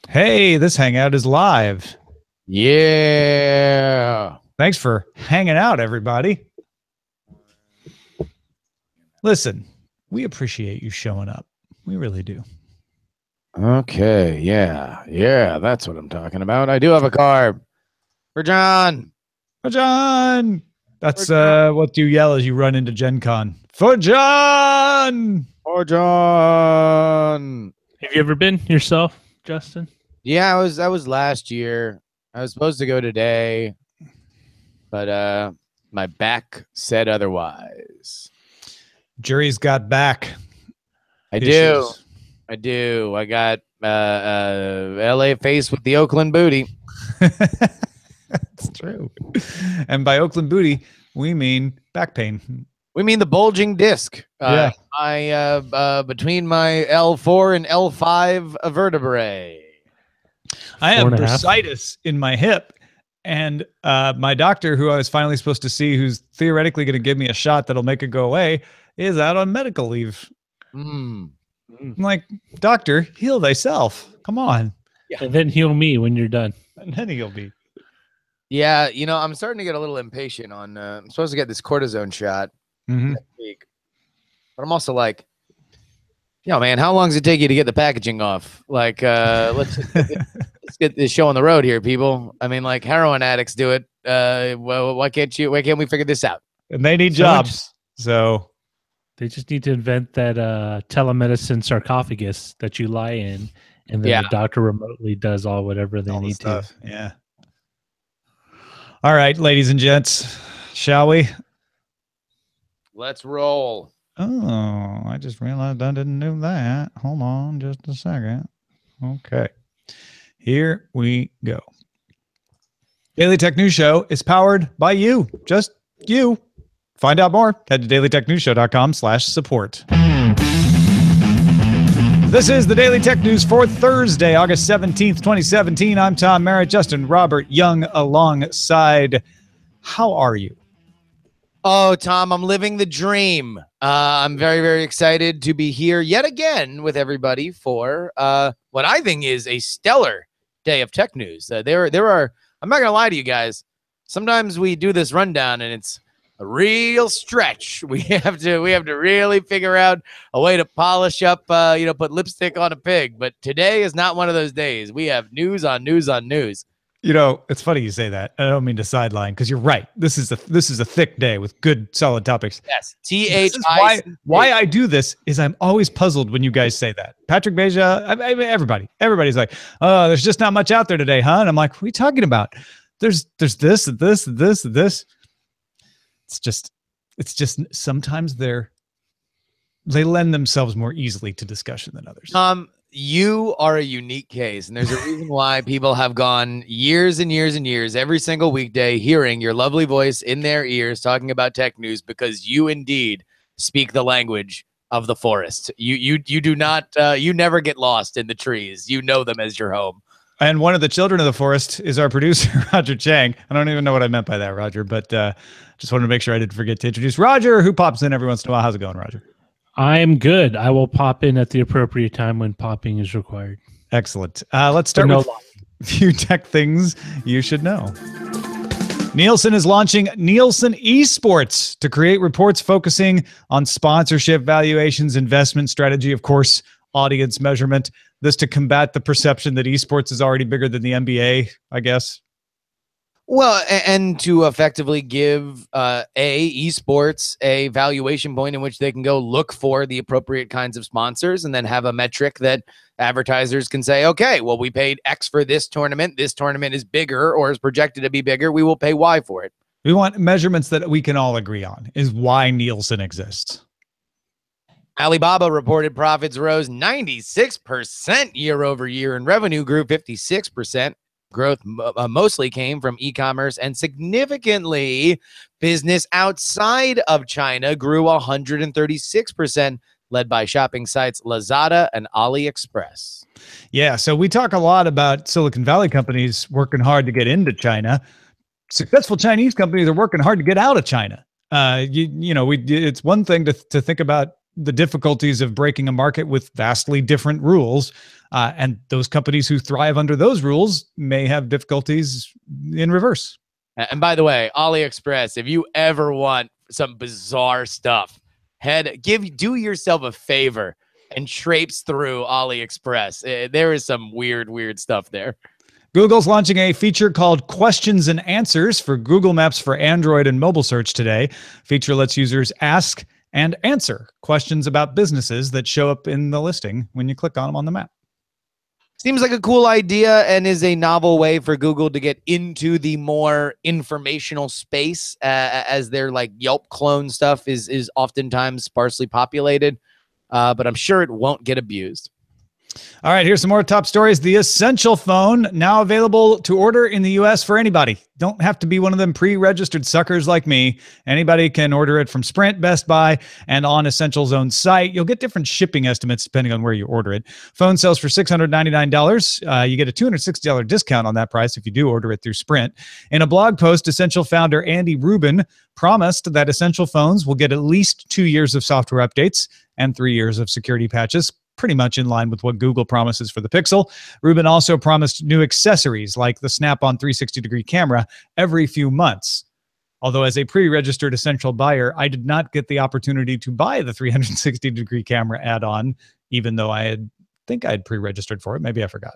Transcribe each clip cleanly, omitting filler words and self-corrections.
Hey, this hangout is live. Yeah. Thanks for hanging out, everybody. Listen, we appreciate you showing up. We really do. Okay. Yeah. Yeah. That's what I'm talking about. I do have a car for John. For John! For That's John. what you yell as you run into Gen Con. For John! For John. Have you ever been yourself, Justin? Yeah, I was last year. I was supposed to go today, but my back said otherwise. Jury's got back. I do. Issues. I do. I got LA faced with the Oakland booty. That's true. And by Oakland booty, we mean back pain. We mean the bulging disc. Yeah. Between my L4 and L5 vertebrae. I have 4.5. bursitis in my hip, and my doctor, who I was finally supposed to see, who's theoretically going to give me a shot that'll make it go away, is out on medical leave. I'm like, doctor, heal thyself. Come on. And then heal me when you're done. And then he'll be. Yeah, I'm starting to get a little impatient on. I'm supposed to get this cortisone shot next week, but I'm also like, man, how long does it take you to get the packaging off? Like, let's get this show on the road here, people. I mean, like heroin addicts do it. Well, why can't we figure this out? And they need jobs. So They just need to invent that telemedicine sarcophagus that you lie in, and then the doctor remotely does whatever they need to. Yeah. All right, ladies and gents, shall we? Let's roll. Oh, I just realized I didn't do that. Hold on just a second. Okay. Here we go. Daily Tech News Show is powered by you. Just you. Find out more. Head to dailytechnewsshow.com/support. This is the Daily Tech News for Thursday, August 17th, 2017. I'm Tom Merritt, Justin Robert Young alongside. How are you? Oh, Tom, I'm living the dream. I'm very, very excited to be here yet again with everybody for what I think is a stellar day of tech news. There are, I'm not going to lie to you guys. Sometimes we do this rundown and it's a real stretch. We have to really figure out a way to polish up, put lipstick on a pig. But today is not one of those days. We have news on news on news. It's funny you say that. I don't mean to sideline because you're right. This is a thick day with good, solid topics. Yes, why I do this is I'm always puzzled when you guys say that. Patrick Beja, I mean, everybody's like, "Oh, there's just not much out there today, huh?" And I'm like, "What are you talking about? There's this, this, this, this." It's just sometimes they lend themselves more easily to discussion than others. You are a unique case, and there's a reason why people have gone years and years and years every single weekday hearing your lovely voice in their ears talking about tech news, because you indeed speak the language of the forest. You do not you never get lost in the trees. You know them as your home. And one of the children of the forest is our producer, Roger Chang. I don't even know what I meant by that, Roger, but just wanted to make sure I didn't forget to introduce Roger, who pops in every once in a while. How's it going, Roger? I'm good. I will pop in at the appropriate time when popping is required. Excellent. Let's start with a few tech things you should know. Nielsen is launching Nielsen Esports to create reports focusing on sponsorship, valuations, investment strategy, of course, audience measurement. This to combat the perception that esports is already bigger than the NBA, I guess. Well, and to effectively give esports a valuation point in which they can go look for the appropriate kinds of sponsors and then have a metric that advertisers can say, okay, well, we paid X for this tournament. This tournament is bigger or is projected to be bigger. We will pay Y for it. We want measurements that we can all agree on is why Nielsen exists. Alibaba reported profits rose 96% year over year and revenue grew 56%. Growth mostly came from e-commerce, and significantly, business outside of China grew 136%, led by shopping sites Lazada and AliExpress. Yeah, so we talk a lot about Silicon Valley companies working hard to get into China. Successful Chinese companies are working hard to get out of China. It's one thing to think about the difficulties of breaking a market with vastly different rules. And those companies who thrive under those rules may have difficulties in reverse. And by the way, AliExpress, if you ever want some bizarre stuff, do yourself a favor and traipse through AliExpress. There is some weird stuff there. Google's launching a feature called Questions and Answers for Google Maps for Android and mobile search today. Feature lets users ask and answer questions about businesses that show up in the listing when you click on them on the map. Seems like a cool idea and is a novel way for Google to get into the more informational space, as their like Yelp clone stuff is oftentimes sparsely populated, but I'm sure it won't get abused. All right, here's some more top stories. The Essential phone now available to order in the U.S. for anybody. Don't have to be one of them pre-registered suckers like me. Anybody can order it from Sprint, Best Buy, and on Essential's own site. You'll get different shipping estimates depending on where you order it. Phone sells for $699. You get a $260 discount on that price if you do order it through Sprint. In a blog post, Essential founder Andy Rubin promised that Essential phones will get at least 2 years of software updates and 3 years of security patches, pretty much in line with what Google promises for the Pixel. Rubin also promised new accessories like the Snap-on 360-degree camera every few months. Although as a pre-registered Essential buyer, I did not get the opportunity to buy the 360-degree camera add-on, even though I think I had pre-registered for it. Maybe I forgot.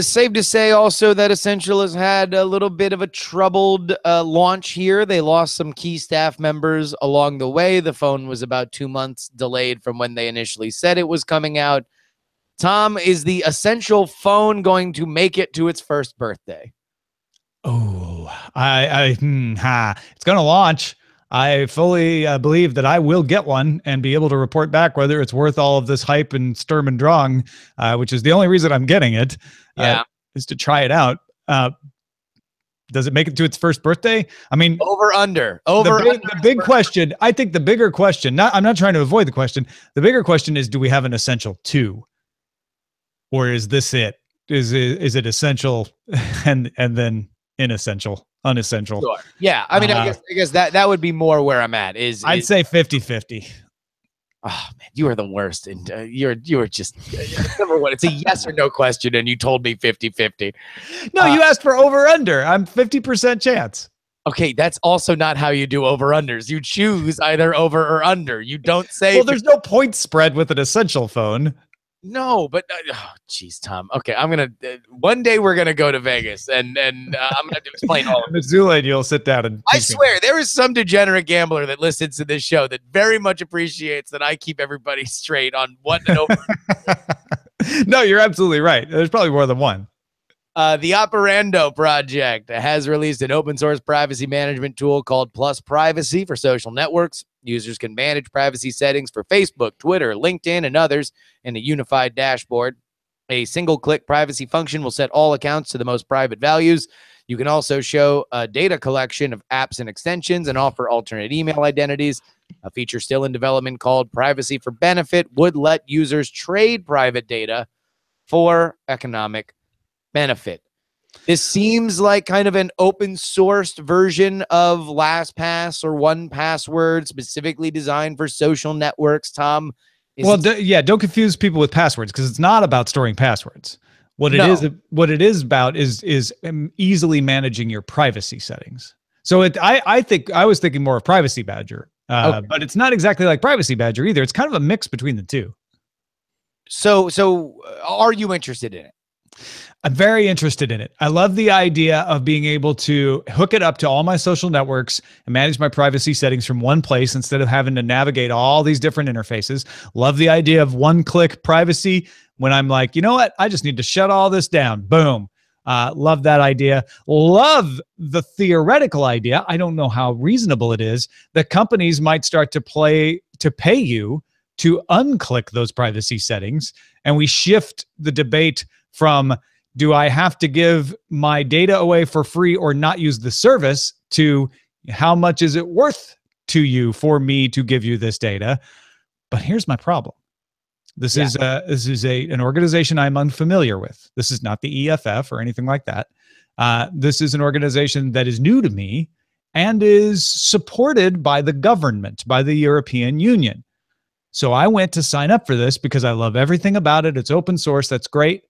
Safe to say also that Essential has had a little bit of a troubled launch here. They lost some key staff members along the way. The phone was about 2 months delayed from when they initially said it was coming out. Tom, is the Essential phone going to make it to its first birthday? Oh, it's going to launch. I fully believe that I will get one and be able to report back whether it's worth all of this hype and Sturm and Drang, which is the only reason I'm getting it, is to try it out. Does it make it to its first birthday? I mean, the big question, I think the bigger question, I'm not trying to avoid the question. The bigger question is, do we have an Essential 2? Or is this it? Is it Essential and then inessential? Unessential. Sure. Yeah. I mean, I guess that would be more where I'm at. I'd say 50-50. Oh man, you are the worst. And you are just number one. It's a yes or no question. And you told me 50-50. No, you asked for over under. I'm 50% chance. Okay. That's also not how you do over unders. You choose either over or under. You don't say, well, there's no point spread with an Essential phone. No, but geez, Tom. Okay, I'm gonna one day we're gonna go to Vegas and I'm gonna explain all of it. Missoula, and you'll sit down and. I swear, there is some degenerate gambler that listens to this show that very much appreciates that I keep everybody straight on what and over. No, you're absolutely right. There's probably more than one. The Operando project has released an open source privacy management tool called Plus Privacy for social networks. Users can manage privacy settings for Facebook, Twitter, LinkedIn, and others in a unified dashboard. A single-click privacy function will set all accounts to the most private values. You can also show a data collection of apps and extensions and offer alternate email identities. A feature still in development called Privacy for Benefit would let users trade private data for economic benefit. This seems like kind of an open sourced version of LastPass or 1Password, specifically designed for social networks. Tom, don't confuse people with passwords, because it's not about storing passwords. What it is about is easily managing your privacy settings. So I think I was thinking more of Privacy Badger, but it's not exactly like Privacy Badger either. It's kind of a mix between the two. So are you interested in it? I'm very interested in it. I love the idea of being able to hook it up to all my social networks and manage my privacy settings from one place instead of having to navigate all these different interfaces. Love the idea of one-click privacy when I'm like, you know what? I just need to shut all this down. Boom. Love that idea. Love the theoretical idea. I don't know how reasonable it is that companies might start to pay you to unclick those privacy settings. And we shift the debate from, do I have to give my data away for free or not use the service, to how much is it worth to you for me to give you this data? But here's my problem. This is an organization I'm unfamiliar with. This is not the EFF or anything like that. This is an organization that is new to me and is supported by the government, by the European Union. So I went to sign up for this because I love everything about it. It's open source. That's great.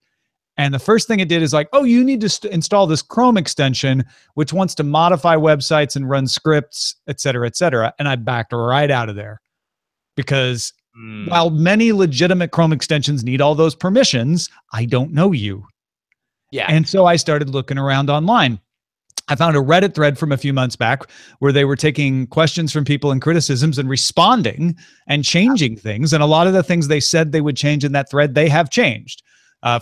And the first thing it did is like, oh, you need to install this Chrome extension, which wants to modify websites and run scripts, et cetera, et cetera. And I backed right out of there because while many legitimate Chrome extensions need all those permissions, I don't know you. Yeah. And so I started looking around online. I found a Reddit thread from a few months back where they were taking questions from people and criticisms and responding and changing things. And a lot of the things they said they would change in that thread, they have changed.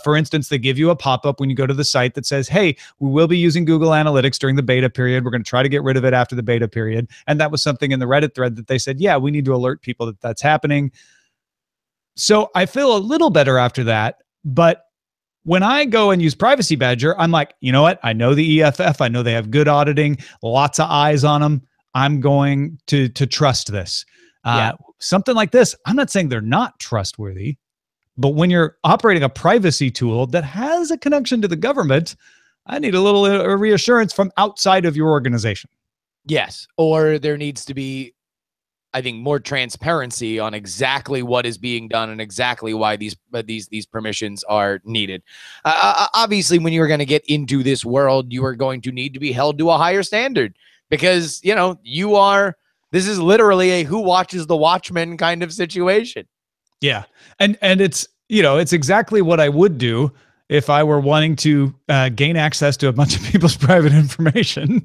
For instance, they give you a pop-up when you go to the site that says, hey, we will be using Google Analytics during the beta period. We're going to try to get rid of it after the beta period. And that was something in the Reddit thread that they said, yeah, we need to alert people that that's happening. So I feel a little better after that. But when I go and use Privacy Badger, I'm like, you know what? I know the EFF. I know they have good auditing, lots of eyes on them. I'm going to trust this. Something like this, I'm not saying they're not trustworthy. But when you're operating a privacy tool that has a connection to the government, I need a little reassurance from outside of your organization. Yes. Or there needs to be, I think, more transparency on exactly what is being done and exactly why these permissions are needed. Obviously, when you're going to get into this world, you are going to need to be held to a higher standard because, you know, this is literally a who watches the Watchmen kind of situation. Yeah. And it's, you know, it's exactly what I would do if I were wanting to gain access to a bunch of people's private information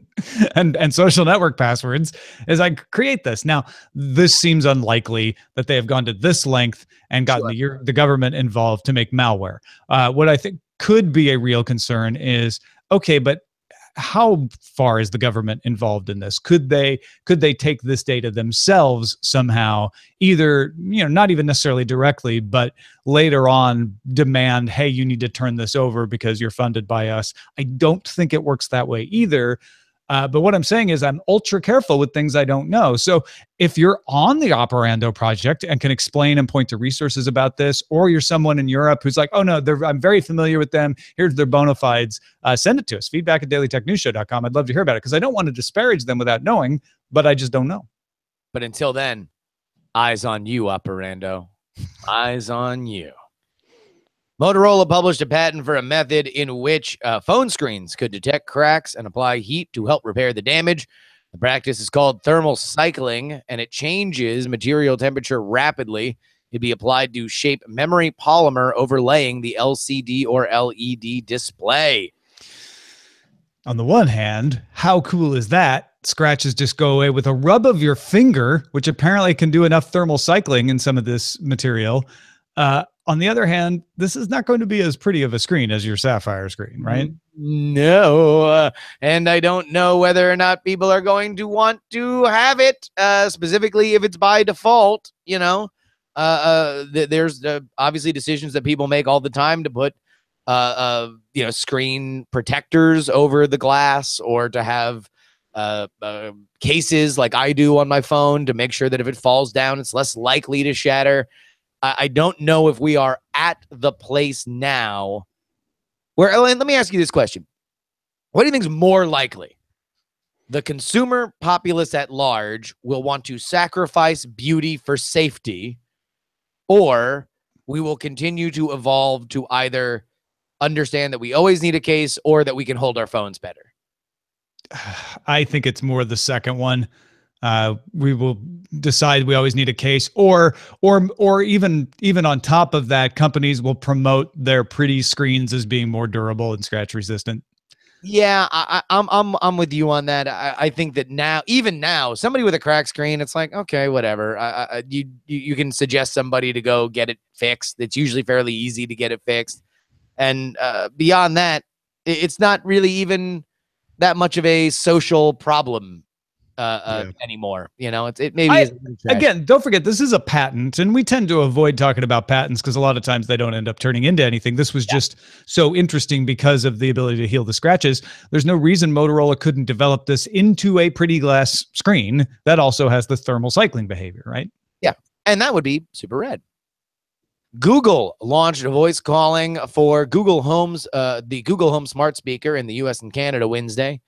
and social network passwords, is I create this. Now, this seems unlikely that they have gone to this length and gotten the government involved to make malware. What I think could be a real concern is, okay, but how far is the government involved in this? Could they take this data themselves somehow, either, you know, not even necessarily directly, but later on demand, hey, you need to turn this over because you're funded by us? I don't think it works that way either. But what I'm saying is I'm ultra careful with things I don't know. So if you're on the Operando project and can explain and point to resources about this, or you're someone in Europe who's like, oh no, I'm very familiar with them, here's their bona fides, send it to us, feedback@dailytechnewsshow.com. I'd love to hear about it because I don't want to disparage them without knowing, but I just don't know. But until then, eyes on you, Operando. Eyes on you. Motorola published a patent for a method in which phone screens could detect cracks and apply heat to help repair the damage. The practice is called thermal cycling, and it changes material temperature rapidly. It'd be applied to shape memory polymer overlaying the LCD or LED display. On the one hand, how cool is that? Scratches just go away with a rub of your finger, which apparently can do enough thermal cycling in some of this material. On the other hand, this is not going to be as pretty of a screen as your Sapphire screen, right? No. And I don't know whether or not people are going to want to have it, specifically if it's by default. You know, there's obviously decisions that people make all the time to put, you know, screen protectors over the glass, or to have cases like I do on my phone to make sure that if it falls down, it's less likely to shatter. I don't know if we are at the place now where, let me ask you this question. What do you think is more likely? The consumer populace at large will want to sacrifice beauty for safety, or we will continue to evolve to either understand that we always need a case or that we can hold our phones better? I think it's more the second one. We will decide we always need a case, or even on top of that, companies will promote their pretty screens as being more durable and scratch resistant. Yeah, I'm with you on that. I think that even now, somebody with a cracked screen, it's like, okay, whatever. You can suggest somebody to go get it fixed. It's usually fairly easy to get it fixed, and beyond that, it's not really even that much of a social problem anymore. You know, it maybe again, don't forget, this is a patent, and we tend to avoid talking about patents because a lot of times they don't end up turning into anything. This was just so interesting because of the ability to heal the scratches. There's no reason Motorola couldn't develop this into a pretty glass screen that also has the thermal cycling behavior, right? Yeah, and that would be super rad. Google launched voice calling for Google Home's the Google Home smart speaker in the US and Canada Wednesday.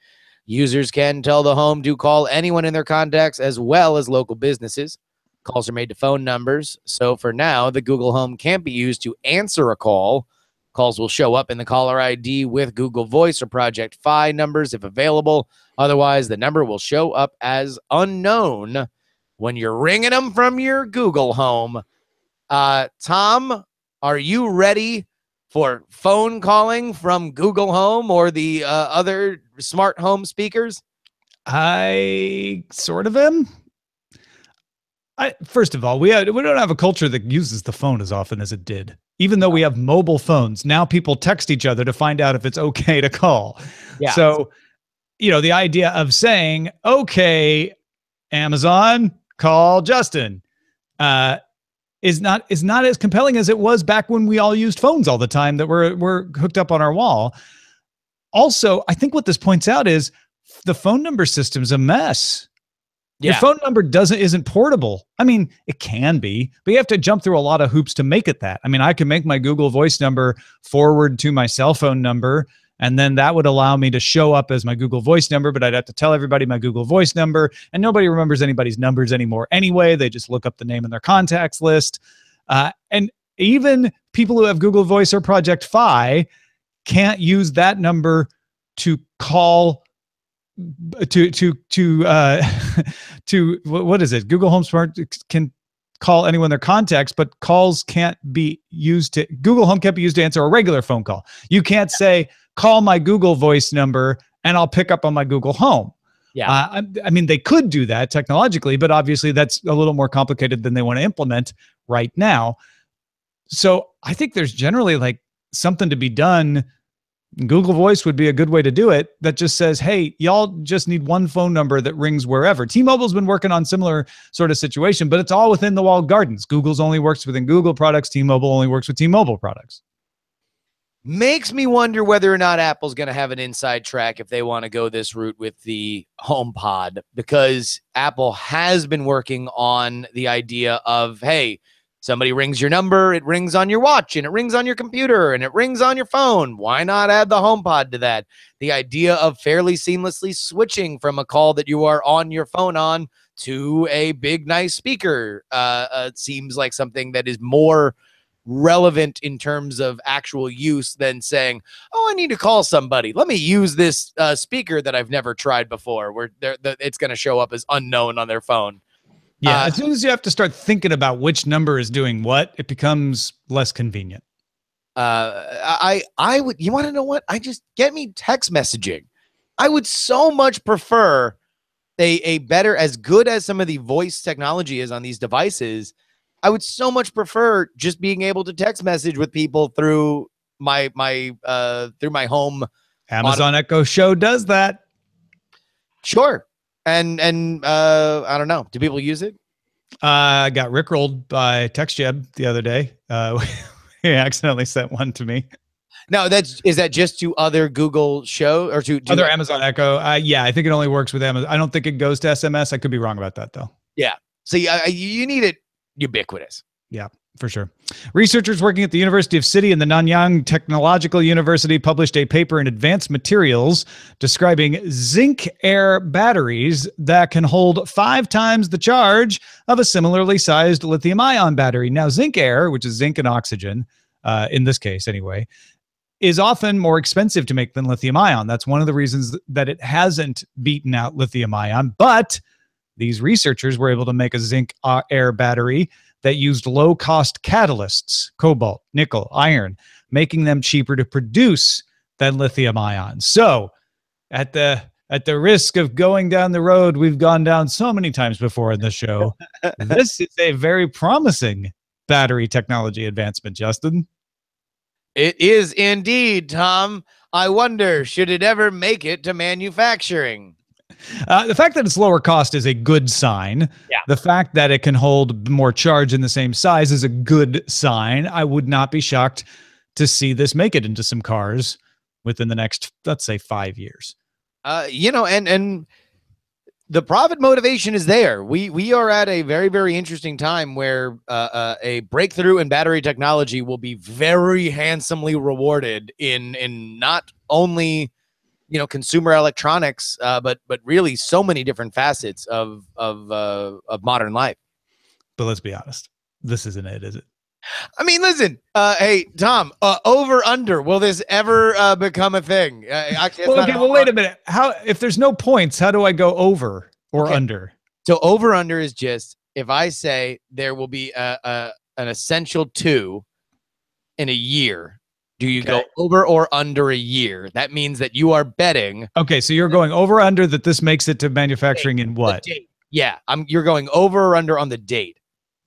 Users can tell the Home to call anyone in their contacts as well as local businesses. Calls are made to phone numbers. So for now, the Google Home can't be used to answer a call. Calls will show up in the caller ID with Google Voice or Project Fi numbers if available. Otherwise, the number will show up as unknown when you're ringing them from your Google Home. Tom, are you ready for phone calling from Google Home or the other smart home speakers? I sort of am. First of all, we don't have a culture that uses the phone as often as it did. Even though we have mobile phones, now people text each other to find out if it's okay to call. Yeah. So, the idea of saying, okay, Amazon, call Justin, is not as compelling as it was back when we all used phones all the time that were hooked up on our wall. Also, I think what this points out is the phone number system's a mess. Yeah. Your phone number isn't portable. I mean, it can be, but you have to jump through a lot of hoops to make it that. I mean, I can make my Google Voice number forward to my cell phone number, and then that would allow me to show up as my Google Voice number, but I'd have to tell everybody my Google Voice number, and nobody remembers anybody's numbers anymore anyway. They just look up the name in their contacts list. And even people who have Google Voice or Project Fi can't use that number to call to what is it? Google Home Smart can call anyone in their contacts, but calls can't be used to Google Home can't be used to answer a regular phone call. You can't say call my Google Voice number and I'll pick up on my Google Home. Yeah. I mean, they could do that technologically, but obviously that's a little more complicated than they want to implement right now. So I think there's generally like something to be done. Google Voice would be a good way to do it. That just says, hey, y'all just need one phone number that rings wherever. T-Mobile's been working on similar sort of situation, but it's all within the walled gardens. Google's only works within Google products. T-Mobile only works with T-Mobile products. Makes me wonder whether or not Apple's going to have an inside track if they want to go this route with the HomePod, because Apple has been working on the idea of, hey, somebody rings your number, it rings on your watch, and it rings on your computer, and it rings on your phone. Why not add the HomePod to that? The idea of fairly seamlessly switching from a call that you are on your phone on to a big, nice speaker seems like something that is more relevant in terms of actual use than saying, oh, I need to call somebody. Let me use this speaker that I've never tried before, where it's going to show up as unknown on their phone. Yeah, as soon as you have to start thinking about which number is doing what, it becomes less convenient. I would, you want to know what? Get me text messaging. I would so much prefer a better, as good as some of the voice technology is on these devices, I would so much prefer just being able to text message with people through my home. Amazon Echo Show does that. Sure. And I don't know. Do people use it? I got rickrolled by TextJeb the other day. He accidentally sent one to me. No, is that just to other Google Show or to other Amazon Echo? Yeah, I think it only works with Amazon. I don't think it goes to SMS. I could be wrong about that though. Yeah. So you need it ubiquitous. Yeah, for sure. Researchers working at the University of City and the Nanyang Technological University published a paper in Advanced Materials describing Zinc-air batteries that can hold 5 times the charge of a similarly sized lithium-ion battery. Now, Zinc-air, which is zinc and oxygen, in this case anyway, is often more expensive to make than lithium-ion. That's one of the reasons that it hasn't beaten out lithium-ion, but these researchers were able to make a Zinc-air battery that used low-cost catalysts, cobalt, nickel, iron, making them cheaper to produce than lithium-ion. So at the risk of going down the road we've gone down so many times before in the show, this is a very promising battery technology advancement, Justin. It is indeed, Tom. I wonder, should it ever make it to manufacturing? The fact that it's lower cost is a good sign. Yeah. The fact that it can hold more charge in the same size is a good sign. I would not be shocked to see this make it into some cars within the next, let's say, 5 years. And the profit motivation is there. We are at a very, very interesting time where a breakthrough in battery technology will be very handsomely rewarded in not only consumer electronics, but really so many different facets of modern life. But let's be honest. This isn't it, is it? I mean, listen, hey, Tom, over under, will this ever become a thing? Wait a minute. How, if there's no points, how do I go over or under? So over under is just, if I say there will be an essential 2 in a year, do you go over or under a year? That means that you are betting. Okay, so you're going over under that this makes it to manufacturing in what? Yeah, you're going over or under on the date.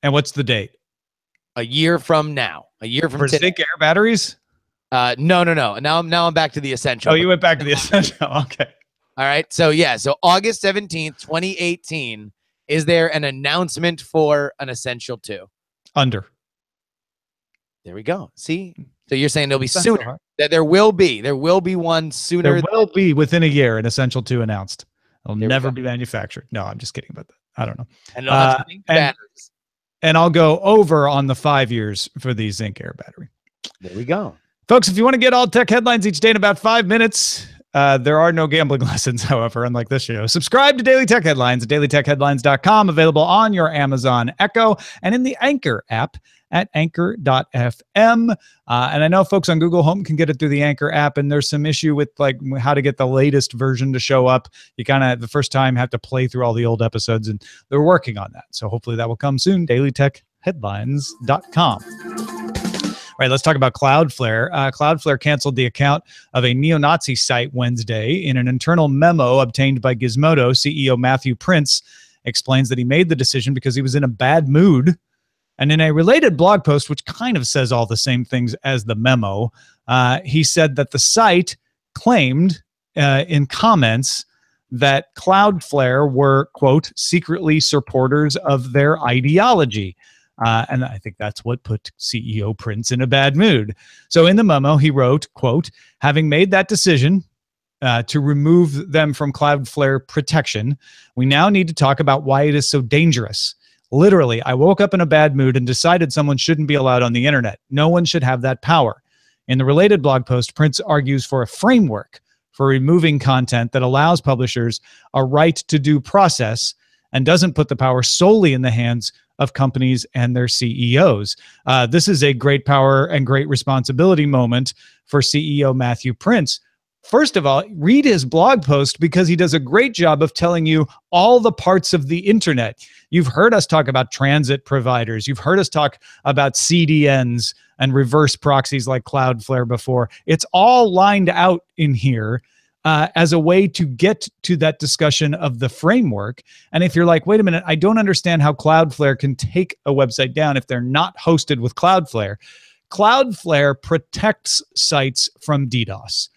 And what's the date? A year from now. A year from today. Zinc-air batteries? No. Now I'm back to the essential. Oh, you went back to the essential. Okay. All right. So yeah. So August 17th, 2018. Is there an announcement for an essential 2? Under. There we go. See. So you're saying there'll be sooner. That there will be one sooner. There will be within a year an essential 2 announced. It'll never be manufactured. No, I'm just kidding about that. I don't know. And it'll have batteries. And I'll go over on the 5 years for the Zinc-air battery. There we go. Folks, if you want to get all tech headlines each day in about 5 minutes, there are no gambling lessons, however, unlike this show. Subscribe to Daily Tech Headlines at dailytechheadlines.com, available on your Amazon Echo and in the Anchor app at anchor.fm. And I know folks on Google Home can get it through the Anchor app, and there's some issue with like how to get the latest version to show up. You kind of, the first time, have to play through all the old episodes, and they're working on that. So hopefully that will come soon. dailytechheadlines.com. All right, let's talk about CloudFlare. CloudFlare canceled the account of a neo-Nazi site Wednesday. In an internal memo obtained by Gizmodo, CEO Matthew Prince explains that he made the decision because he was in a bad mood. And in a related blog post, which kind of says all the same things as the memo, he said that the site claimed in comments that CloudFlare were, quote, secretly supporters of their ideology. And I think that's what put CEO Prince in a bad mood. So in the memo, he wrote, quote, having made that decision to remove them from CloudFlare protection, we now need to talk about why it is so dangerous. Literally, I woke up in a bad mood and decided someone shouldn't be allowed on the internet. No one should have that power. In the related blog post, Prince argues for a framework for removing content that allows publishers a right to due process and doesn't put the power solely in the hands of companies and their CEOs. This is a great power and great responsibility moment for CEO Matthew Prince. First of all, read his blog post because he does a great job of telling you all the parts of the internet. You've heard us talk about transit providers. You've heard us talk about CDNs and reverse proxies like CloudFlare before. It's all lined out in here as a way to get to that discussion of the framework. And if you're like, wait a minute, I don't understand how CloudFlare can take a website down if they're not hosted with CloudFlare. CloudFlare protects sites from DDoS.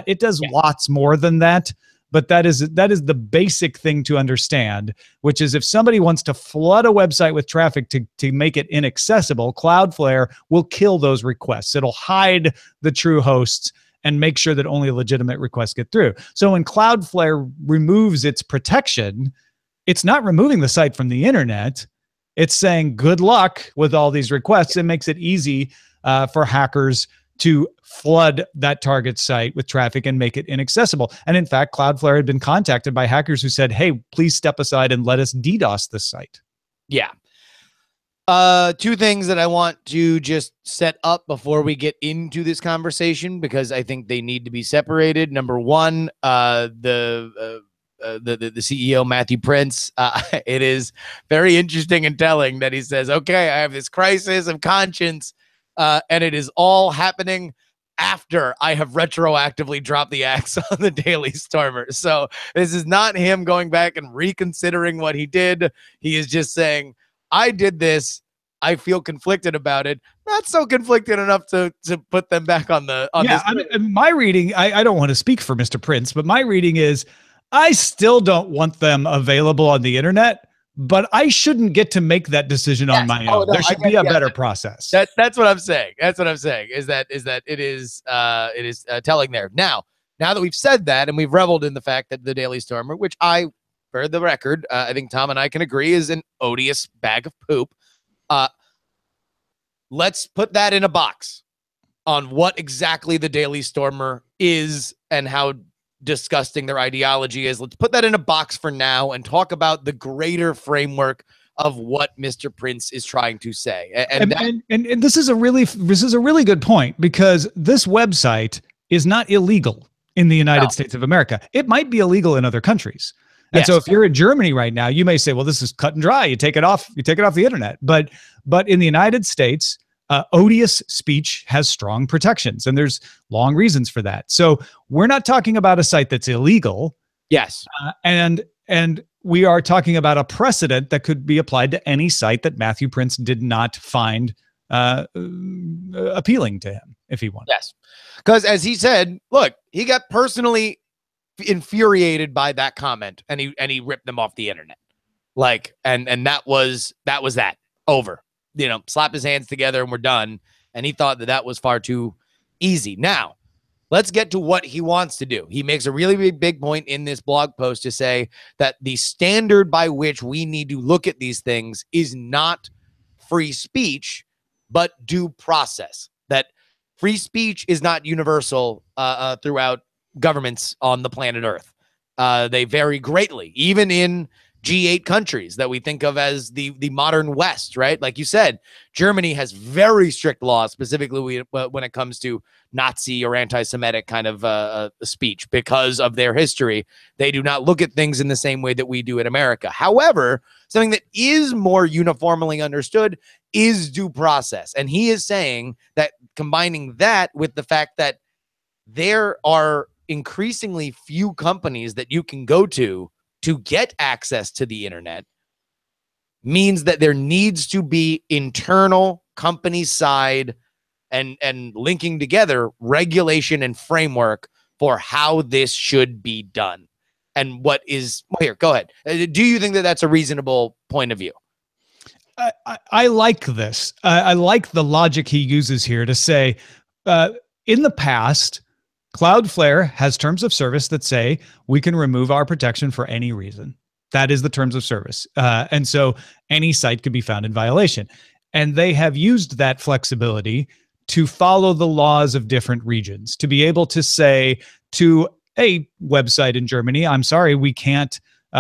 It does lots more than that, but that is the basic thing to understand, which is if somebody wants to flood a website with traffic to make it inaccessible, CloudFlare will kill those requests. It'll hide the true hosts and make sure that only legitimate requests get through. So when CloudFlare removes its protection, it's not removing the site from the internet. It's saying good luck with all these requests. It makes it easy for hackers to flood that target site with traffic and make it inaccessible. And in fact, CloudFlare had been contacted by hackers who said, hey, please step aside and let us DDoS this site. Yeah. Two things that I want to just set up before we get into this conversation, because I think they need to be separated. Number one, the CEO, Matthew Prince, it is very interesting and telling that he says, okay, I have this crisis of conscience, and it is all happening after I have retroactively dropped the axe on the Daily Stormer. So this is not him going back and reconsidering what he did. He is just saying, I did this. I feel conflicted about it. Not so conflicted enough to put them back on the this. I mean, my reading, I don't want to speak for Mr. Prince, but my reading is I still don't want them available on the internet, but I shouldn't get to make that decision on my own. There should be a better process. That's what I'm saying. That's what I'm saying is that it is telling there. Now that we've said that and we've reveled in the fact that the Daily Stormer, which for the record, I think Tom and I can agree is an odious bag of poop. Let's put that in a box on what exactly the Daily Stormer is and how disgusting their ideology is. Let's put that in a box for now and talk about the greater framework of what Mr. Prince is trying to say. And this is a really good point, because this website is not illegal in the United States of America. It might be illegal in other countries. And so if you're in Germany right now, you may say, well, this is cut and dry. You take it off the internet. But in the United States, odious speech has strong protections, and there's long reasons for that. So we're not talking about a site that's illegal. Yes. And we are talking about a precedent that could be applied to any site that Matthew Prince did not find appealing to him if he wanted. Yes. Because as he said, look, he got personally infuriated by that comment, and he ripped them off the internet. Like, and that was that over. You know, slap his hands together and we're done. And he thought that was far too easy. Now, let's get to what he wants to do. He makes a really big point in this blog post to say that the standard by which we need to look at these things is not free speech, but due process. That free speech is not universal throughout governments on the planet Earth. They vary greatly, even in G8 countries that we think of as the modern West, right? Like you said, Germany has very strict laws, specifically when it comes to Nazi or anti-Semitic kind of speech because of their history. They do not look at things in the same way that we do in America. However, something that is more uniformly understood is due process. And he is saying that combining that with the fact that there are increasingly few companies that you can go to get access to the internet means that there needs to be internal company side and linking together regulation and framework for how this should be done. And what is, well, here, go ahead. Do you think that that's a reasonable point of view? I like this. I like the logic he uses here to say, in the past, CloudFlare has terms of service that say we can remove our protection for any reason. That is the terms of service. And so any site could be found in violation. And they have used that flexibility to follow the laws of different regions, to be able to say to a website in Germany, I'm sorry, we can't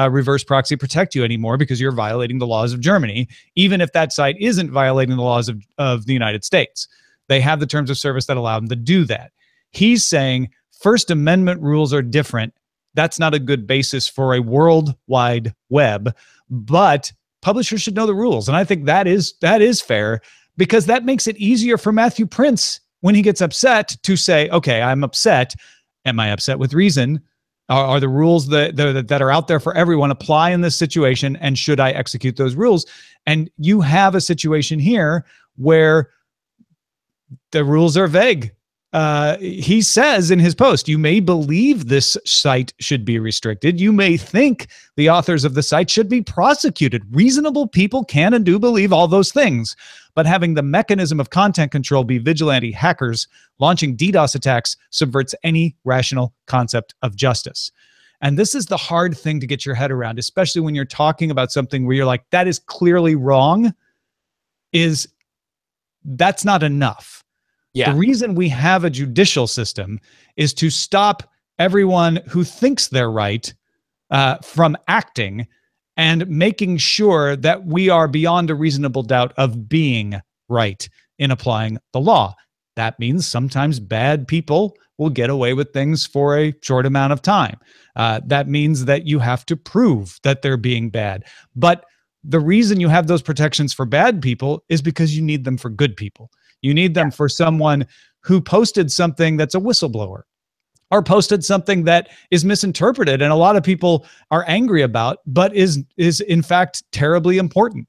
reverse proxy protect you anymore because you're violating the laws of Germany, even if that site isn't violating the laws of the United States. They have the terms of service that allow them to do that. He's saying First Amendment rules are different. That's not a good basis for a worldwide web, but publishers should know the rules. And I think that is fair, because that makes it easier for Matthew Prince when he gets upset to say, okay, I'm upset. Am I upset with reason? Are the rules that are out there for everyone apply in this situation? And should I execute those rules? And you have a situation here where the rules are vague. He says in his post, you may believe this site should be restricted. You may think the authors of the site should be prosecuted. Reasonable people can and do believe all those things. But having the mechanism of content control be vigilante hackers launching DDoS attacks subverts any rational concept of justice. And this is the hard thing to get your head around, especially when you're talking about something where you're like, that is clearly wrong, is that's not enough. Yeah. The reason we have a judicial system is to stop everyone who thinks they're right from acting, and making sure that we are beyond a reasonable doubt of being right in applying the law. That means sometimes bad people will get away with things for a short amount of time. That means that you have to prove that they're being bad. But the reason you have those protections for bad people is because you need them for good people. You need them for someone who posted something that's a whistleblower, or posted something that is misinterpreted and a lot of people are angry about, but is in fact terribly important.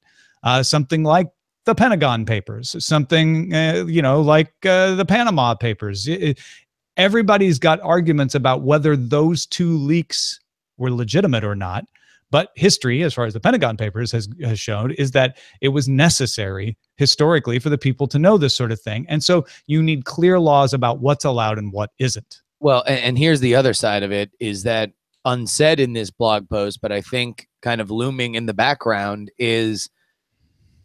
Something like the Pentagon Papers, something like the Panama Papers. Everybody's got arguments about whether those two leaks were legitimate or not. But history, as far as the Pentagon Papers has shown, is that it was necessary historically for the people to know this sort of thing. And so you need clear laws about what's allowed and what isn't. Well, and here's the other side of it, is that unsaid in this blog post, but I think kind of looming in the background, is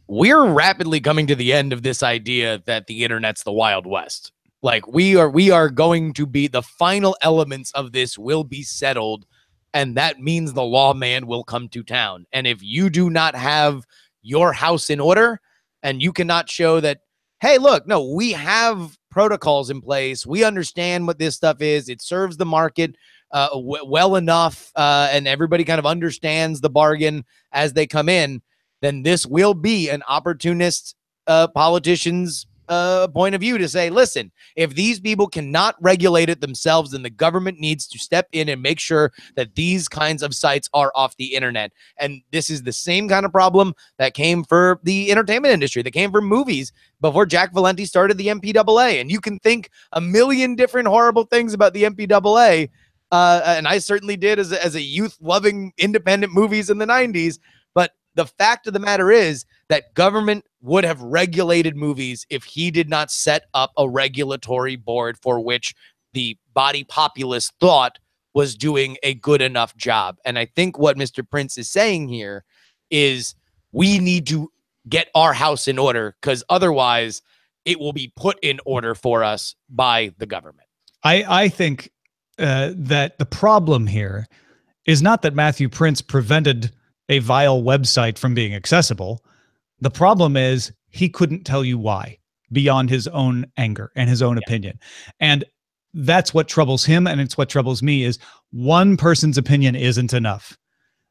we're rapidly coming to the end of this idea that the internet's the Wild West. Like we are going to be, the final elements of this will be settled. And that means the lawman will come to town. And if you do not have your house in order, and you cannot show that, hey, look, no, we have protocols in place. We understand what this stuff is. It serves the market well enough, and everybody kind of understands the bargain as they come in, then this will be an opportunist politician's point of view to say, listen, if these people cannot regulate it themselves, then the government needs to step in and make sure that these kinds of sites are off the internet. And this is the same kind of problem that came for the entertainment industry, that came for movies before Jack Valenti started the MPAA. And you can think a million different horrible things about the MPAA, and I certainly did as a youth loving independent movies in the 90s. But the fact of the matter is that government would have regulated movies if he did not set up a regulatory board for which the body populace thought was doing a good enough job. And I think what Mr. Prince is saying here is we need to get our house in order, because otherwise it will be put in order for us by the government. I think that the problem here is not that Matthew Prince prevented a vile website from being accessible. The problem is he couldn't tell you why beyond his own anger and his own opinion. And that's what troubles him. And it's what troubles me is one person's opinion isn't enough.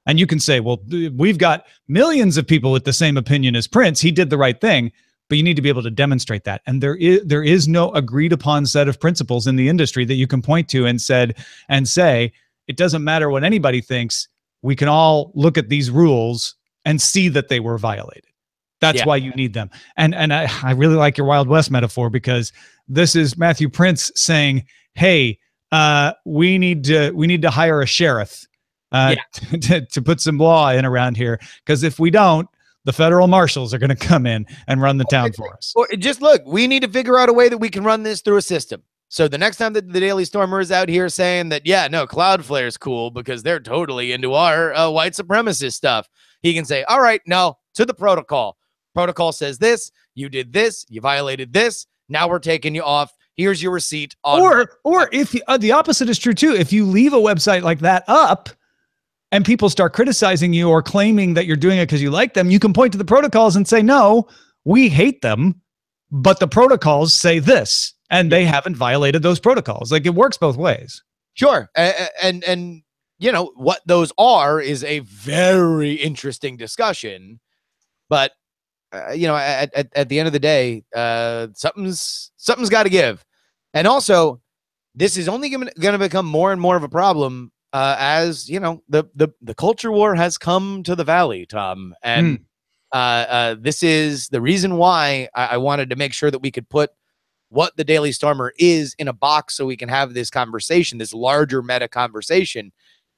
And you can say, well, we've got millions of people with the same opinion as Prince. He did the right thing, but you need to be able to demonstrate that. And there is no agreed upon set of principles in the industry that you can point to and say, it doesn't matter what anybody thinks. We can all look at these rules and see that they were violated. That's why you need them. And I really like your Wild West metaphor, because this is Matthew Prince saying, hey, we need to hire a sheriff to put some law in around here, because if we don't, the federal marshals are going to come in and run the town for us. Or just look, we need to figure out a way that we can run this through a system. So the next time that the Daily Stormer is out here saying that, yeah, no, CloudFlare is cool because they're totally into our white supremacist stuff, he can say, all right, no, to the protocol. Protocol says this, you did this, you violated this, now we're taking you off. Here's your receipt. Or if the opposite is true too, if you leave a website like that up and people start criticizing you or claiming that you're doing it because you like them, you can point to the protocols and say, no, we hate them, but the protocols say this. And they haven't violated those protocols. Like, it works both ways. Sure. And you know, what those are is a very interesting discussion. But, you know, at the end of the day, something's got to give. And also, this is only going to become more and more of a problem as, you know, the culture war has come to the Valley, Tom. And this is the reason why I wanted to make sure that we could put what the Daily Stormer is in a box so we can have this conversation, this larger meta conversation,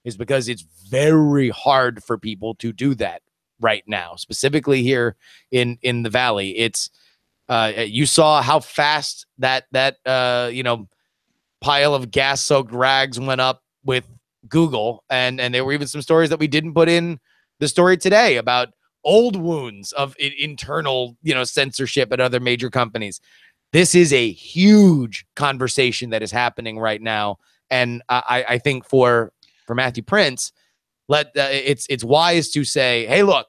is because it's very hard for people to do that right now, specifically here in the Valley. It's you saw how fast that you know, pile of gas-soaked rags went up with Google, and there were even some stories that we didn't put in the story today about old wounds of internal, you know, censorship at other major companies. This is a huge conversation that is happening right now, and I think for Matthew Prince, it's wise to say, hey, look,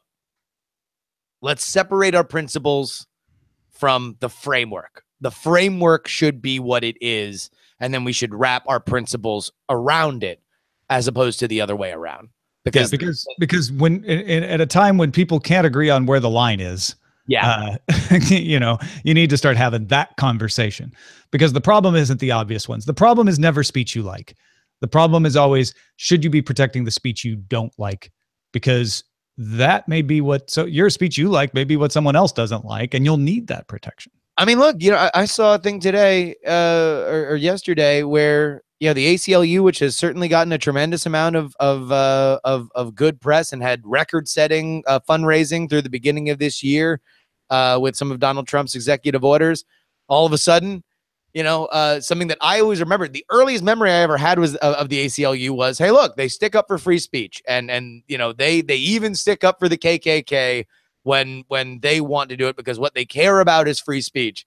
let's separate our principles from the framework. The framework should be what it is, and then we should wrap our principles around it, as opposed to the other way around. Because when at a time when people can't agree on where the line is. You know, you need to start having that conversation, because the problem isn't the obvious ones. The problem is never speech you like. The problem is always, should you be protecting the speech you don't like? Because that may be your speech you like may be what someone else doesn't like, and you'll need that protection. I mean, look, you know, I saw a thing today or yesterday where, you know, the ACLU, which has certainly gotten a tremendous amount of good press and had record-setting fundraising through the beginning of this year, with some of Donald Trump's executive orders, all of a sudden, you know, something that I always remember, the earliest memory I ever had was of the ACLU was, hey, look, they stick up for free speech, and you know, they even stick up for the KKK when they want to do it, because what they care about is free speech.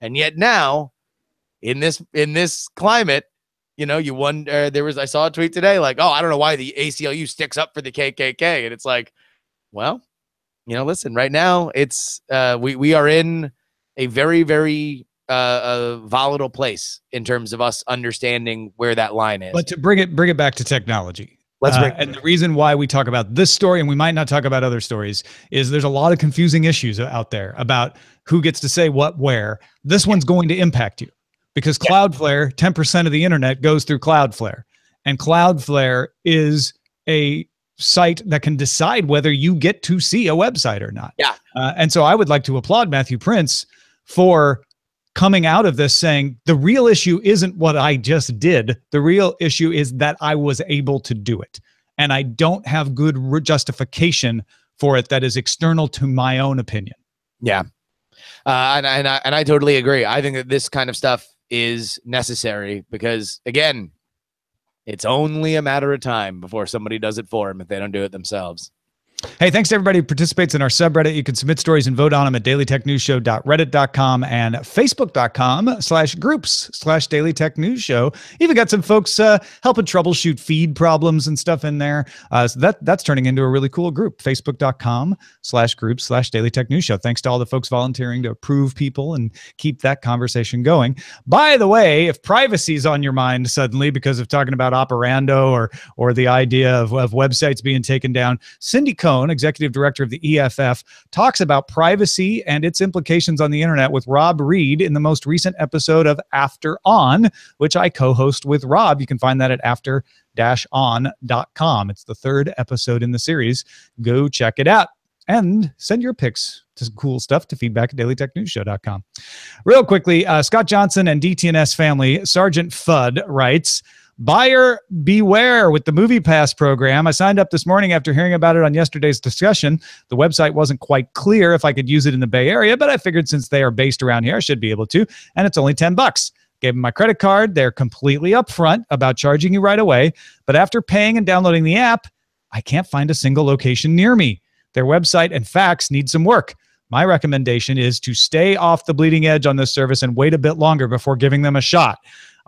And yet now, in this climate, you know, you wonder, I saw a tweet today like, oh, I don't know why the ACLU sticks up for the KKK, and it's like, well, listen, right now it's we are in a very, very volatile place in terms of us understanding where that line is. But to bring it back to technology. And the reason why we talk about this story, and we might not talk about other stories, is there's a lot of confusing issues out there about who gets to say what where. This one's going to impact you because Cloudflare, 10% of the internet goes through Cloudflare. And Cloudflare is a site that can decide whether you get to see a website or not. Yeah. And so I would like to applaud Matthew Prince for coming out of this saying the real issue isn't what I just did. The real issue is that I was able to do it. And I don't have good justification for it that is external to my own opinion. Yeah. And I totally agree. I think that this kind of stuff is necessary because, again, it's only a matter of time before somebody does it for them if they don't do it themselves. Hey, thanks to everybody who participates in our subreddit. You can submit stories and vote on them at dailytechnewsshow.reddit.com and facebook.com/groups/dailytechnewsshow. Even got some folks helping troubleshoot feed problems and stuff in there. So that's turning into a really cool group. Facebook.com/groups/dailytechnewsshow. Thanks to all the folks volunteering to approve people and keep that conversation going. By the way, if privacy is on your mind suddenly because of talking about operando or the idea of websites being taken down, Cindy Cohn, executive director of the EFF, talks about privacy and its implications on the internet with Rob Reed in the most recent episode of After On, which I co-host with Rob. You can find that at after-on.com. It's the third episode in the series. Go check it out and send your pics to cool stuff to feedback@dailytechnewsshow.com. Real quickly, Scott Johnson and DTNS family, Sergeant Fudd writes, buyer beware with the MoviePass program. I signed up this morning after hearing about it on yesterday's discussion. The website wasn't quite clear if I could use it in the Bay Area, but I figured since they are based around here, I should be able to. And it's only $10. Gave them my credit card. They're completely upfront about charging you right away. But after paying and downloading the app, I can't find a single location near me. Their website and fax need some work. My recommendation is to stay off the bleeding edge on this service and wait a bit longer before giving them a shot.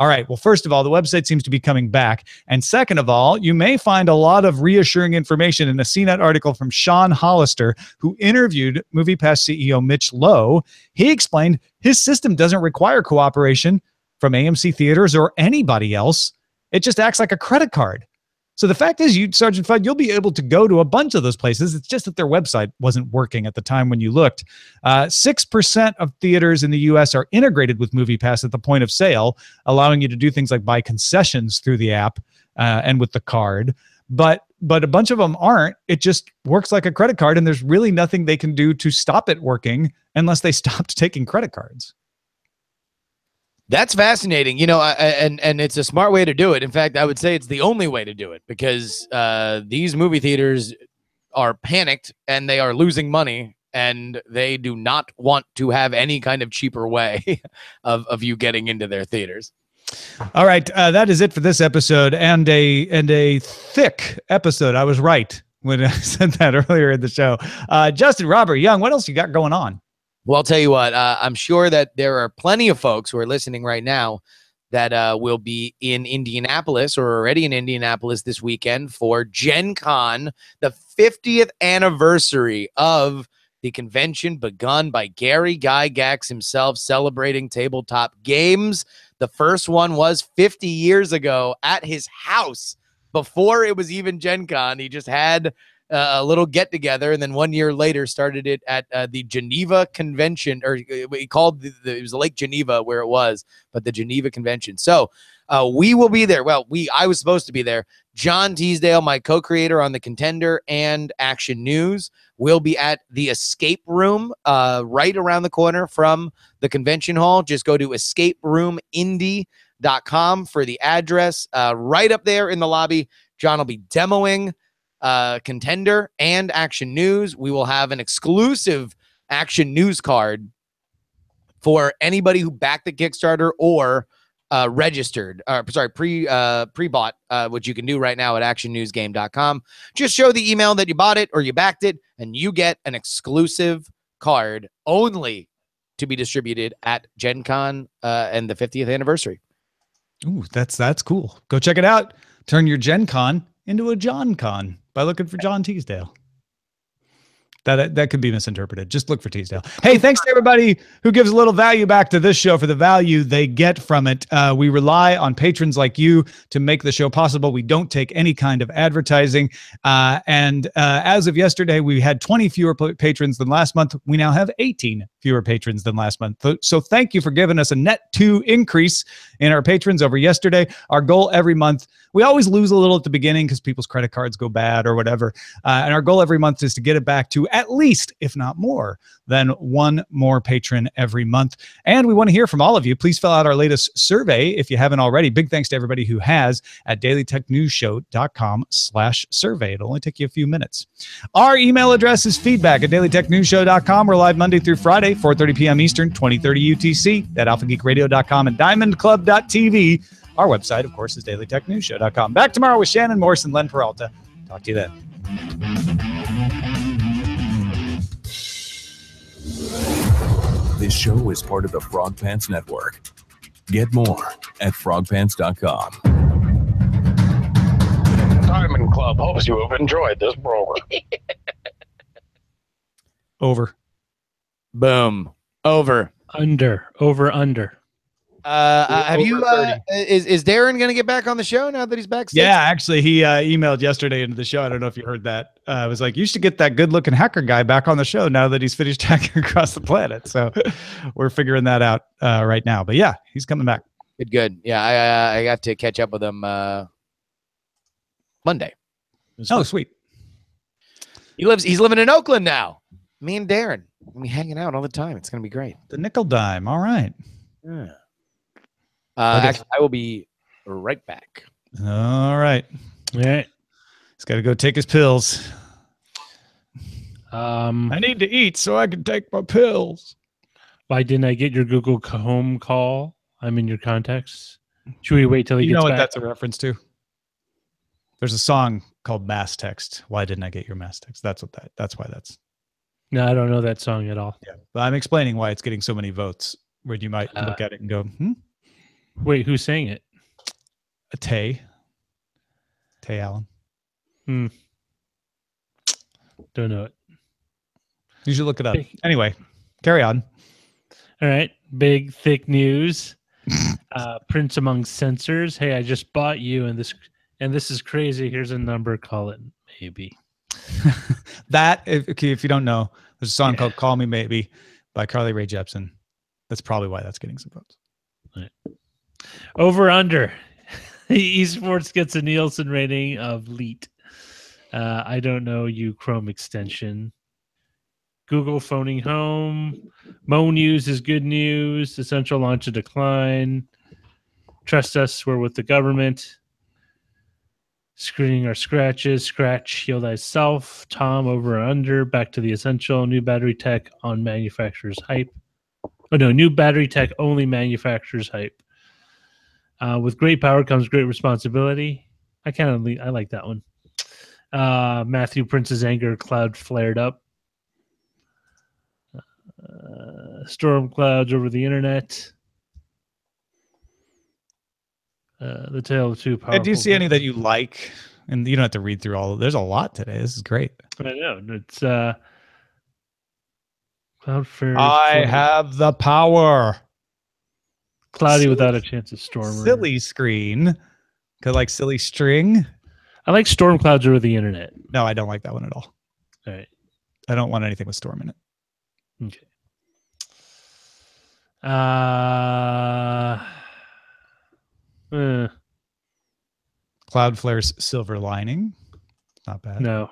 All right. Well, first of all, the website seems to be coming back. And second of all, you may find a lot of reassuring information in a CNET article from Sean Hollister, who interviewed MoviePass CEO Mitch Lowe. He explained his system doesn't require cooperation from AMC Theaters or anybody else. It just acts like a credit card. So the fact is, Sergeant Fudd, you'll be able to go to a bunch of those places. It's just that their website wasn't working at the time when you looked. 6% of theaters in the U.S. are integrated with MoviePass at the point of sale, allowing you to do things like buy concessions through the app and with the card. But a bunch of them aren't. It just works like a credit card, and there's really nothing they can do to stop it working unless they stopped taking credit cards. That's fascinating, and it's a smart way to do it. In fact, I would say it's the only way to do it because these movie theaters are panicked and they are losing money and they do not want to have any kind of cheaper way of you getting into their theaters. All right, that is it for this episode and a thick episode. I was right when I said that earlier in the show. Justin, Robert, Young, what else you got going on? Well, I'll tell you what, I'm sure that there are plenty of folks who are listening right now that will be in Indianapolis or already in Indianapolis this weekend for Gen Con, the 50th anniversary of the convention begun by Gary Gygax himself, celebrating tabletop games. The first one was 50 years ago at his house before it was even Gen Con. He just had a little get together, and then 1 year later started it at the Geneva Convention, or he called it was Lake Geneva where it was, but the Geneva Convention. So we will be there. Well, I was supposed to be there. John Teasdale, my co-creator on The Contender and Action News, will be at the Escape Room right around the corner from the convention hall. Just go to escaperoomindy.com for the address. Right up there in the lobby, John will be demoing Contender and Action News. We will have an exclusive Action News card for anybody who backed the Kickstarter or registered, pre-bought, which you can do right now at actionnewsgame.com. Just show the email that you bought it or you backed it, and you get an exclusive card only to be distributed at Gen Con and the 50th anniversary. Ooh, that's cool. Go check it out. Turn your Gen Con into a John Con by looking for John Teasdale. That could be misinterpreted. Just look for Teasdale. Hey, thanks to everybody who gives a little value back to this show for the value they get from it. We rely on patrons like you to make the show possible. We don't take any kind of advertising. And as of yesterday, we had 20 fewer patrons than last month. We now have 18 fewer patrons than last month. So thank you for giving us a net 2 increase in our patrons over yesterday. Our goal every month, we always lose a little at the beginning because people's credit cards go bad or whatever. And our goal every month is to get it back to at least, if not more, than 1 more patron every month. And we want to hear from all of you. Please fill out our latest survey if you haven't already. Big thanks to everybody who has at dailytechnewsshow.com/survey. It'll only take you a few minutes. Our email address is feedback@dailytechnewsshow.com. We're live Monday through Friday, 4:30 p.m. Eastern, 2030 UTC at alphageekradio.com and diamondclub.tv. Our website, of course, is dailytechnewsshow.com. Back tomorrow with Shannon Morse and Len Peralta. Talk to you then. This show is part of the Frog Pants Network. Get more at frogpants.com. Diamond Club hopes you have enjoyed this program. Over. Boom. Over. Under. Have you? Over 30. Is Darren going to get back on the show now that he's back? Yeah, actually, he emailed yesterday into the show. I don't know if you heard that. I was like, you should get that good-looking hacker guy back on the show now that he's finished hacking across the planet. So we're figuring that out right now. But yeah, he's coming back. Good. Yeah, I got to catch up with him Monday. Oh, sweet. He's living in Oakland now. Me and Darren, we'll be hanging out all the time. It's going to be great. The nickel dime. All right. Yeah. Actually, I will be right back. All right. All right. He's got to go take his pills. I need to eat so I can take my pills. Why didn't I get your Google Home call? I'm in your contacts. Should we wait till he You gets know what back? that's a reference to? There's a song called Mass Text. Why didn't I get your mass text? That's why that's. No, I don't know that song at all. Yeah. But I'm explaining why it's getting so many votes where you might look at it and go, Wait, who sang it? Tay Allen. Don't know it. You should look it up. Anyway, carry on. All right. Big, thick news. Prince among sensors. Hey, I just bought you, and this is crazy. Here's a number. Call it maybe. That, if you don't know, there's a song called Call Me Maybe by Carly Rae Jepsen. That's probably why that's getting some votes. Right. Over under. Esports gets a Nielsen rating of elite. I don't know you Chrome extension. Google phoning home. Mo news is good news. Essential launch a decline. Trust us, we're with the government. Screening our scratches. Scratch, heal thyself. Tom, over or under. Back to the essential. New battery tech on manufacturer's hype. Oh no, new battery tech only manufacturer's hype. With great power comes great responsibility. I like that one. Matthew Prince's anger cloud flared up. Storm clouds over the internet. The tale of two powerful. Do you see any that you like? And you don't have to read through all of. There's a lot today. This is great. I know. It's CloudFlare. I have the power. Cloudy without a chance of storm. Silly screen. Cause like silly string. I like storm clouds over the internet. No, I don't like that one at all. All right. I don't want anything with storm in it. Okay. Cloudflare's silver lining. Not bad. No.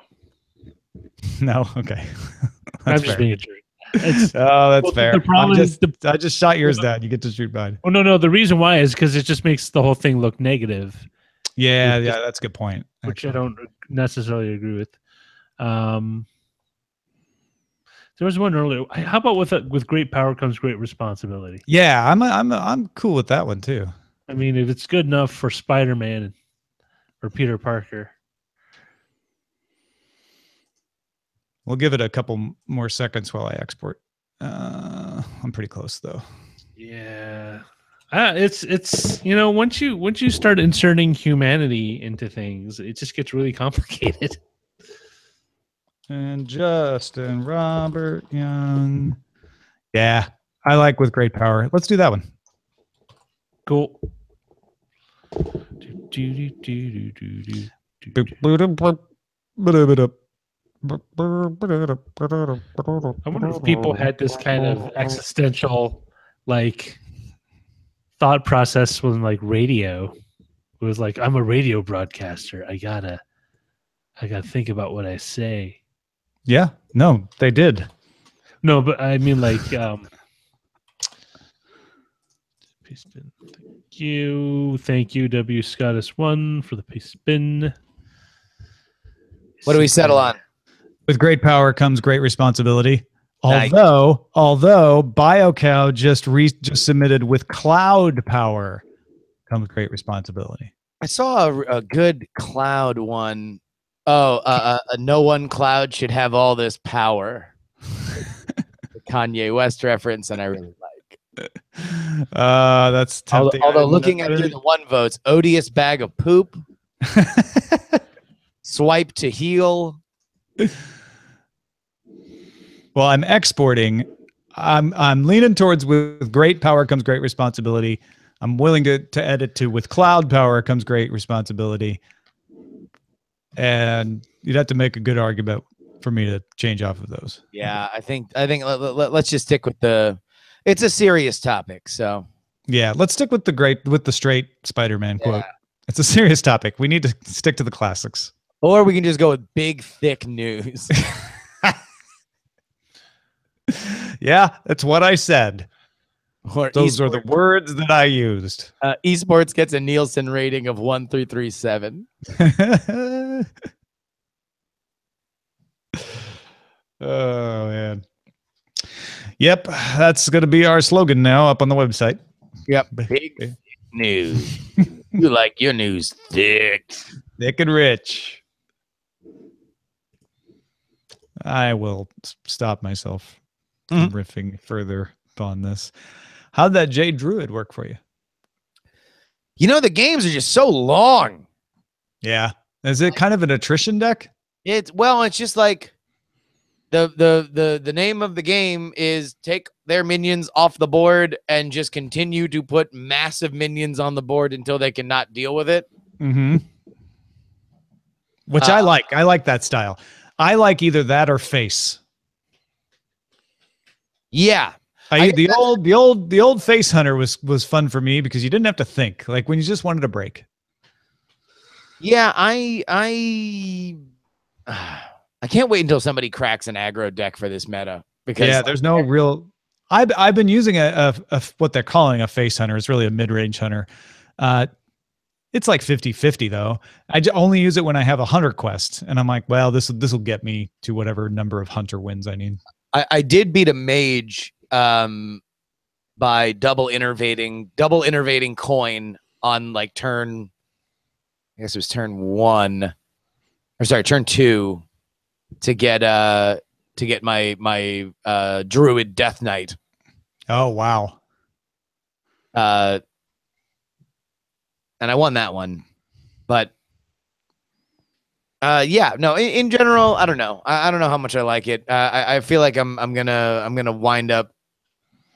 No. Okay. I'm just being a jerk. That's fair. The problem is I just shot yours down. You get to shoot mine. Oh no. The reason why is because it just makes the whole thing look negative. Yeah, that's a good point. Which I don't necessarily agree with. There was one earlier. How about with great power comes great responsibility? Yeah, I'm cool with that one too. I mean, if it's good enough for Spider-Man or Peter Parker. We'll give it a couple more seconds while I export. I'm pretty close though. Yeah. It's once you start inserting humanity into things, it just gets really complicated. and Justin Robert Young. Yeah, I like with great power. Let's do that one. Cool. I wonder if people had this kind of existential, like, thought process when, like, radio. It was like, I'm a radio broadcaster. I gotta think about what I say. Yeah, no, they did. No, but I mean, like, thank you, W. Scottis1 for the paste spin. What do we settle on? With great power comes great responsibility. Nice. Although BioCow just submitted with cloud power comes great responsibility. I saw a good cloud one. Oh, a no one cloud should have all this power. The Kanye West reference, and I really like. That's tempting. Although looking at the one votes, odious bag of poop. Swipe to heal. Well, I'm exporting. I'm leaning towards with great power comes great responsibility. I'm willing to edit to with cloud power comes great responsibility. And you'd have to make a good argument for me to change off of those. Yeah, I think let's just stick with it's a serious topic, so yeah, let's stick with the straight Spider-Man quote. It's a serious topic. We need to stick to the classics. Or we can just go with big thick news. Yeah, that's what I said. Or those are the words that I used. Esports gets a Nielsen rating of 1337. Oh man. Yep, that's going to be our slogan now up on the website. Yep, big thick news. You like your news thick and rich. I will stop myself from riffing further on this. How'd that Jade Druid work for you? You know, the games are just so long. Yeah. Is it kind of an attrition deck? It's just like the name of the game is take their minions off the board and just continue to put massive minions on the board until they cannot deal with it. Mm-hmm. Which I like. I like that style. I like either that or face. Yeah. The old face hunter was fun for me because you didn't have to think, like when you just wanted a break. Yeah, I can't wait until somebody cracks an aggro deck for this meta because there's no real. I've been using a what they're calling a face hunter. It's really a mid-range hunter. It's like 50-50 though. I only use it when I have a hunter quest, and I'm like, well, this will get me to whatever number of hunter wins I need. I did beat a mage by double innervating coin on like turn. I guess it was turn 2 to get my druid death knight. Oh wow. And I won that one, but in general, I don't know. I don't know how much I like it. I feel like I'm gonna wind up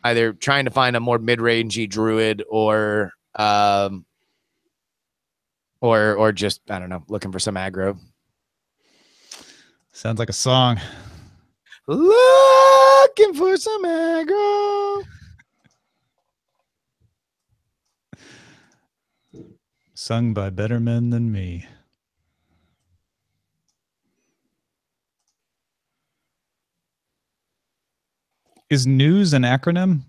either trying to find a more mid-rangey druid or just, I don't know, looking for some aggro. Sounds like a song. Looking for some aggro. Sung by better men than me. Is news an acronym?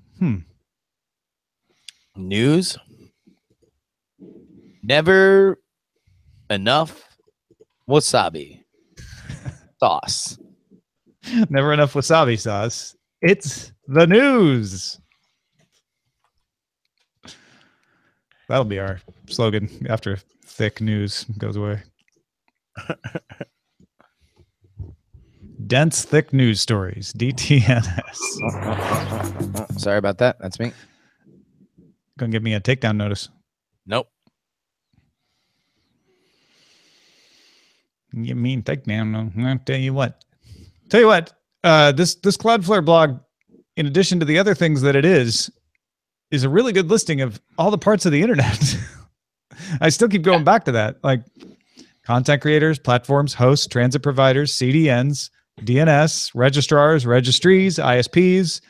News? Never enough wasabi sauce. Never enough wasabi sauce. It's the news. That'll be our slogan after thick news goes away. Dense, thick news stories. DTNS. Sorry about that. That's me. Gonna give me a takedown notice. Nope. You mean takedown? I'll tell you what. Tell you what, this Cloudflare blog, in addition to the other things that it is a really good listing of all the parts of the internet. I still keep going back to that, like content creators, platforms, hosts, transit providers, CDNs, DNS, registrars, registries, ISPs,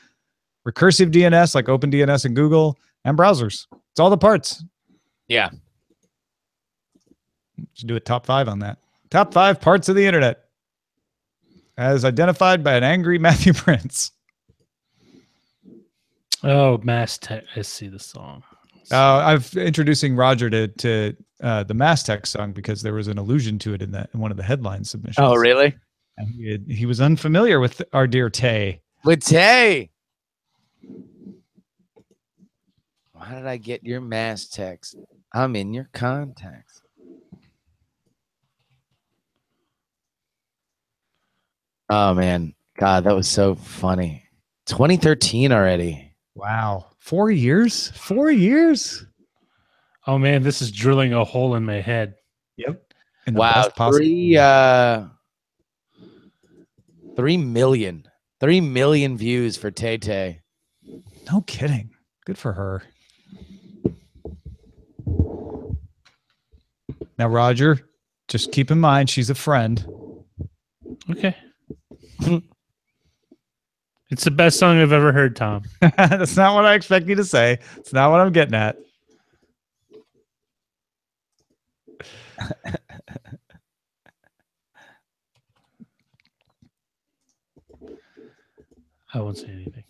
recursive DNS like OpenDNS and Google, and browsers. It's all the parts. Yeah. Should do a top 5 on that. Top 5 parts of the internet, as identified by an angry Matthew Prince. Oh, Mass Tech. I see the song. I've introducing Roger to the Mass Tech song because there was an allusion to it in one of the headline submissions. Oh, really? And he was unfamiliar with our dear Tay. With Tay. Why did I get your mass text? I'm in your contacts. Oh, man. God, that was so funny. 2013 already. Wow. 4 years? 4 years? Oh man, this is drilling a hole in my head. Yep. In the Wow. best possible 3 million. 3 million views for Tay Tay. No kidding. Good for her. Now, Roger, just keep in mind she's a friend. Okay. It's the best song I've ever heard, Tom. That's not what I expect you to say. It's not what I'm getting at. I won't say anything.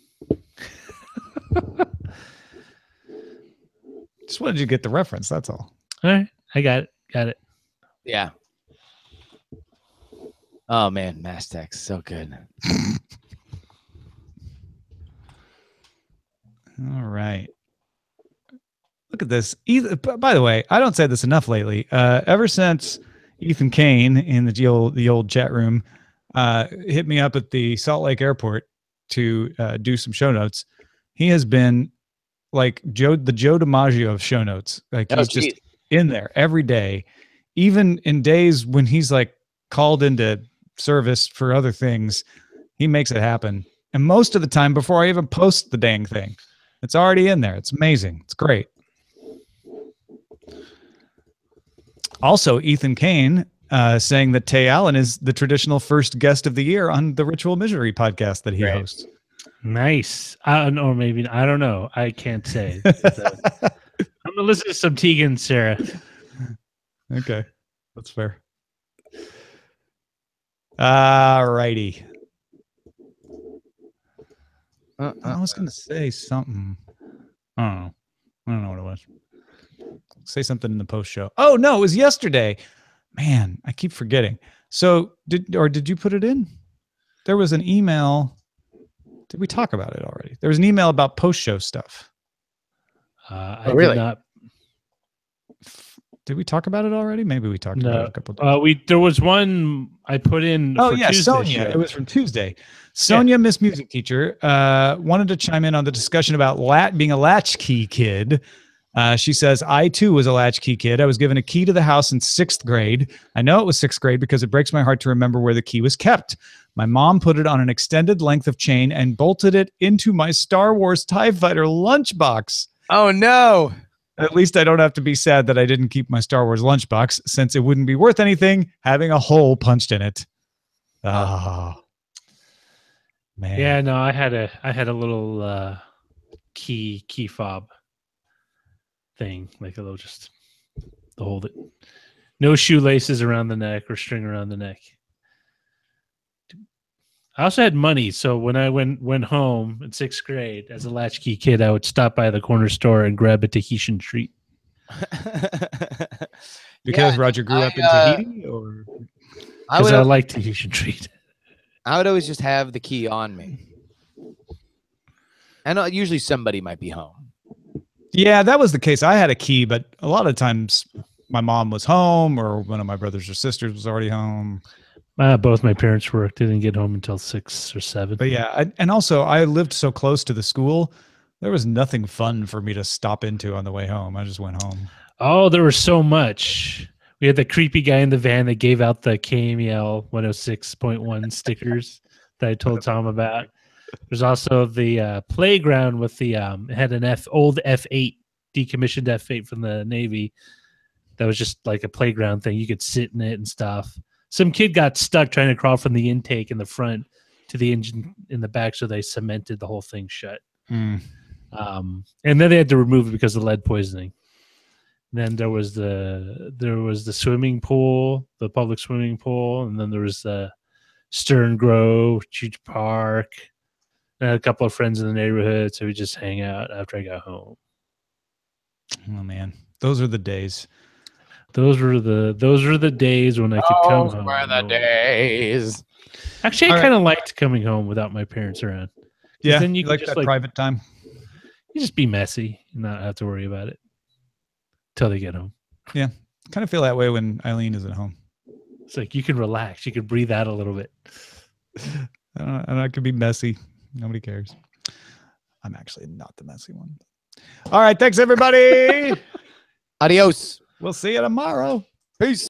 Just wanted you to get the reference. That's all. All right. I got it. Got it. Yeah. Oh, man. Mass text. So good. All right. Look at this. By the way, I don't say this enough lately. Ever since Ethan Kane in the old chat room hit me up at the Salt Lake airport to do some show notes, he has been like the Joe DiMaggio of show notes. Like he's just in there every day, even in days when he's like called into service for other things. He makes it happen, and most of the time before I even post the dang thing. It's already in there. It's amazing. It's great. Also, Ethan Kane saying that Tay Allen is the traditional first guest of the year on the Ritual Misery podcast that he hosts. Nice. Or maybe, I don't know. I can't say. I'm going to listen to some Tegan, Sarah. Okay. That's fair. All righty. I was going to say something. I don't know what it was. Say something in the post show. Oh, no, it was yesterday. Man, I keep forgetting. So did you put it in? There was an email. Did we talk about it already? There was an email about post show stuff. I did not. Did we talk about it already? Maybe we talked about it a couple of days. There was one I put in. Oh, for yeah, Tuesday Sonia. show. It was from Tuesday. Sonia, Miss Music Teacher, wanted to chime in on the discussion about being a latchkey kid. She says, I too was a latchkey kid. I was given a key to the house in 6th grade. I know it was 6th grade because it breaks my heart to remember where the key was kept. My mom put it on an extended length of chain and bolted it into my Star Wars TIE Fighter lunchbox. Oh, no. At least I don't have to be sad that I didn't keep my Star Wars lunchbox, since it wouldn't be worth anything having a hole punched in it. Oh, man. Yeah, no, I had a little key fob thing, like a little just to hold it. No shoelaces around the neck or string around the neck. I also had money, so when I went home in 6th grade as a latchkey kid, I would stop by the corner store and grab a Tahitian treat. Because Roger grew up in Tahiti, or because I like Tahitian treat. I would always just have the key on me, and usually somebody might be home. Yeah, that was the case. I had a key, but a lot of times my mom was home, or one of my brothers or sisters was already home. Both my parents worked. Didn't get home until 6 or 7. But yeah, and also I lived so close to the school, there was nothing fun for me to stop into on the way home. I just went home. Oh, there was so much. We had the creepy guy in the van that gave out the KMEL 106.1 stickers. that I told Tom about. There's also the playground with the it had an old F8 decommissioned F8 from the Navy. That was just like a playground thing. You could sit in it and stuff. Some kid got stuck trying to crawl from the intake in the front to the engine in the back, so they cemented the whole thing shut. And then they had to remove it because of lead poisoning. Then there was the swimming pool, the public swimming pool, and then there was the Stern Grove, huge park. I had a couple of friends in the neighborhood, so we just hang out after I got home. Oh man, those are the days. Those were the days when I could come home. Those were the days. Actually, I kind of liked coming home without my parents around. Yeah, then you like just that private time. You just be messy and not have to worry about it till they get home. Yeah, kind of feel that way when Eileen isn't home. It's like you can relax, you can breathe out a little bit. And I could be messy. Nobody cares. I'm actually not the messy one. All right, thanks everybody. Adios. We'll see you tomorrow. Peace.